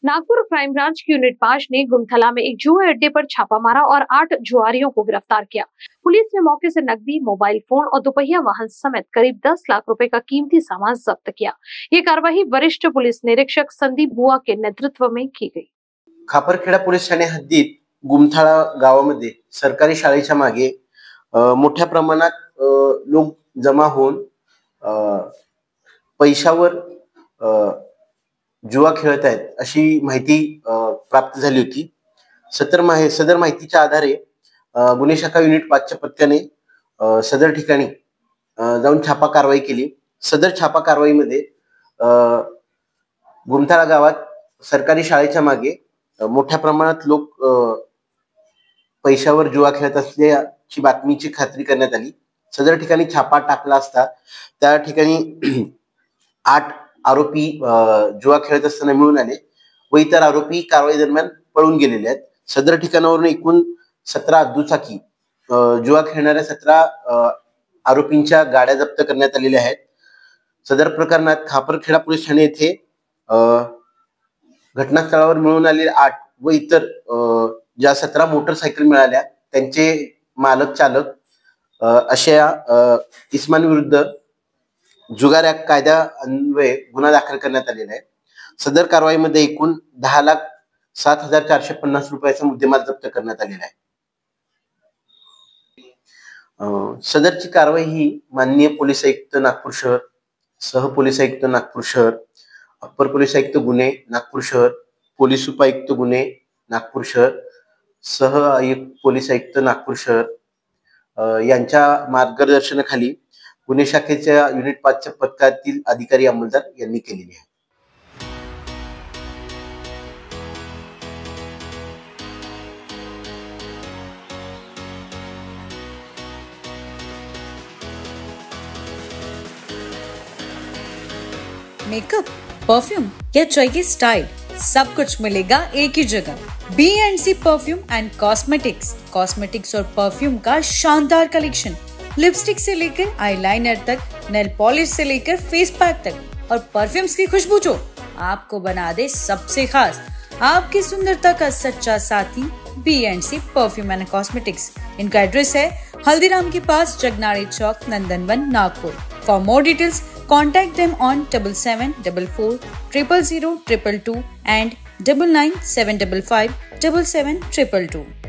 Nagpur crime branch की unit 5 ने गुमथला में एक जुए अड्डे पर छापा मारा और 8 जुआरियों को गिरफ्तार किया। पुलिस ने मौके से नकदी, मोबाइल फोन और दोपहिया वाहन समेत करीब 10 लाख रुपए का कीमती सामान जब्त किया। ये कार्रवाई वरिष्ठ पुलिस निरीक्षक संदीप बुआ के नेतृत्व में की गई। खापरखेडा पोलीस ठाणे हद्दीत गुमथाळा गावामध्ये सरकारी शाळेच्या मागे मोठ्या प्रमाणात लोक जमा होऊन पैशावर जुआ खेळत आहेत अशी माहिती प्राप्त झाली होती। सदर माहितीच्या आधारे गुन्हे शाखा युनिट 5 च्या पथकाने सदर ठिकाणी जाऊन छापा कारवाई केली। सदर छापा कारवाईमध्ये गुमथाळा गावात सरकारी शाळेच्या मागे मोठ्या प्रमाणात लोक पैशावर जुआ खेळत असल्याची बातमीची खात्री करण्यात आली। सदर ठिकाणी छापा टाकला असता त्या ठिकाणी 8 आरोपी जुआ खेळत असताना मिळून आले व इतर आरोपी कारवाई दरम्यान पळून गेलेले आहेत। सदर ठिकाणावरून एकूण 17 दुचाकी जुआ खेळणाऱ्या 17 आरोपींच्या गाड्या जप्त करण्यात आलेल्या आहेत। सदर प्रकरणात खापरखेडा पोलीस ठाणे येथे घटनास्थळावर मिळून आलेले 8 व इतर ज्या 17 मोटरसायकल मिळाल्या त्यांचे मालक चालक अशा इस्मांविरुद्ध जुगार कायदा अन्वये गुन्हा दाखल करण्यात आलेला आहे। सदर कारवाईमध्ये एकूण 10,07,450 रुपयाचा मुद्देमाल जप्त करण्यात आलेला आहे। सदरची कारवाई ही माननीय पोलीस आयुक्त नागपूर शहर, सह पोलीस आयुक्त नागपूर शहर, अप्पर पोलीस आयुक्त गुन्हे नागपूर शहर, पोलीस उपायुक्त गुन्हे नागपूर शहर, सह पोलीस आयुक्त नागपूर शहर यांच्या मार्गदर्शनाखाली गुन्हे शाखेच्या युनिट 5 च्या पथकातील अधिकारी अंमलदार यांनी केलेली आहे। मेकअप, परफ्यूम या चाहिए स्टाइल, सब कुछ मिलेगा एक ही जगह। B&C परफ्यूम एंड कॉस्मेटिक्स और परफ्यूम का शानदार कलेक्शन। लिपस्टिक से लेकर आईलाइनर तक, नेल पॉलिश से लेकर फेस पैक तक और परफ्यूम्स की खुशबू जो आपको बना दे सबसे खास। आपकी सुंदरता का सच्चा साथी B&C परफ्यूम एंड कॉस्मेटिक्स। इनका एड्रेस है हल्दीराम के पास, Jagnadi Chowk, Nandanvan, Nagpur. For more details contact them on 7744 000 222 and 99 755 77 222.